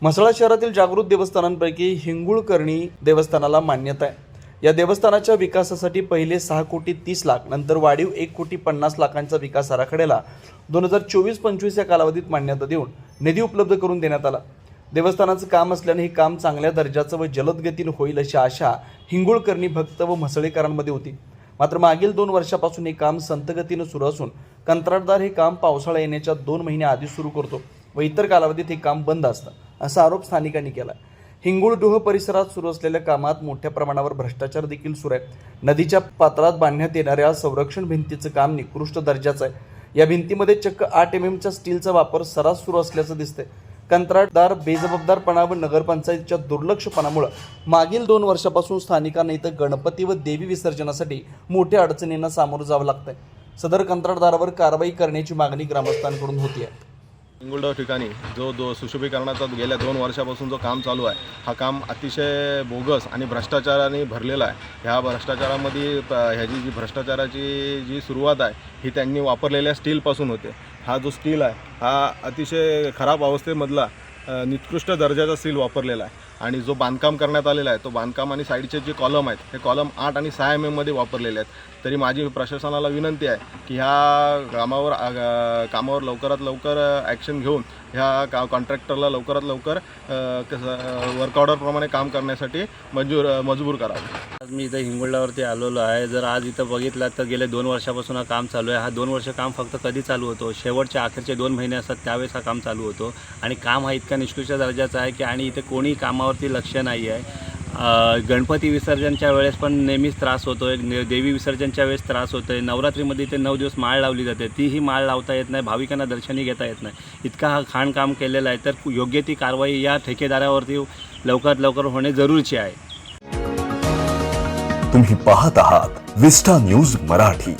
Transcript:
म्हसळा शहरातील जागृत देवस्थानांपैकी हिंगुळकर्णी देवस्थानाला मान्यता आहे। या देवस्थानाच्या विकासासाठी पहिले 6,30,00,000 नंतर वाढीव 1,50,00,000चा विकास आराखड्याला 2024-25 या कालावधीत मान्यता देऊन निधी उपलब्ध करून देण्यात आला। देवस्थानाचं काम असल्याने हे काम चांगल्या दर्जाचं व जलद गतीने होईल अशी आशा हिंगुळकर्णी भक्त व म्हसळेकरांमध्ये होती। मात्र मागील 2 वर्षापासून हे काम संथगतीने सुरू असून कंत्राटदार हे काम पावसाळा येण्याच्या 2 महिने आधी सुरू करतो व इतर कालावधीत हे काम बंद असतं, असा आरोप स्थानिकांनी केला। हिंगुळडोह परिसरात सुरू असलेल्या कामात मोठ्या प्रमाणावर भ्रष्टाचार देखील सुरू आहे। नदीच्या पात्रात बांधण्यात येणाऱ्या संरक्षण भिंतीचं काम निकृष्ट दर्जाचं आहे। या भिंतीमध्ये चक्क 8 mm स्टीलचा वापर सर्रास सुरू असल्याचं दिसतंय। कंत्राटदार बेजबाबदारपणा व नगरपंचायतीच्या दुर्लक्षपणामुळे मागील 2 वर्षापासून स्थानिकांना इथं गणपती व देवी विसर्जनासाठी मोठ्या अडचणींना सामोरं जावं लागतंय। सदर कंत्राटदारावर कारवाई करण्याची मागणी ग्रामस्थांकडून होती आहे। हिंगुळडोह ठिकाणी जो सुशोभीकरणाचा गेल्या 2 वर्षापासून जो काम चालू आहे, हा काम अतिशय बोगस आणि भ्रष्टाचाराने भरलेला आहे। ह्या भ्रष्टाचारामध्ये ह्याची जी भ्रष्टाचाराची जी सुरुवात आहे ही त्यांनी वापरलेल्या स्टीलपासून होते। हा जो स्टील आहे हा अतिशय खराब अवस्थेमधला निकृष्ट दर्जाचा स्टील वापरलेला आहे आणि जो बांधकाम करण्यात आलेला आहे तो बांधकाम आणि साईडचे जे कॉलम आहेत हे कॉलम 8 आणि 6 mm मध्ये वापरलेले आहेत। तरी माझी प्रशासनाला विनंती आहे की ह्या कामावर लवकरात लवकर ॲक्शन घेऊन ह्या कॉन्ट्रॅक्टरला लवकरात लवकर वर्क ऑर्डरप्रमाणे काम करण्यासाठी मजबूर करावं। मी इथं हिंगुळडावरती आलेलो आहे। जर आज इथं बघितलं तर गेले 2 वर्षापासून हा काम चालू आहे। हा 2 वर्ष काम फक्त कधी चालू होतो, शेवटचे अखेरचे 2 महिने असतात त्यावेळेस हा काम चालू होतो आणि काम हा इतका निकृष्ट दर्जाचा आहे की आणि इथे कोणी कामावरती लक्ष नाही आहे। गणपती विसर्जनच्या वेळेस पण नेहमीच त्रास होतो आहे, देवी विसर्जनच्या वेळेस त्रास होतो आहे। नवरात्रीमध्ये इथे 9 दिवस माळ लावली जाते, तीही माळ लावता येत नाही, भाविकांना दर्शनी घेता येत नाही। इतका हा खाणकाम केलेला आहे, तर योग्य ती कारवाई या ठेकेदारावरती लवकरात लवकर होणे जरुरीचे आहे। तुम्ही पाहत आहात विस्टा न्यूज मराठी।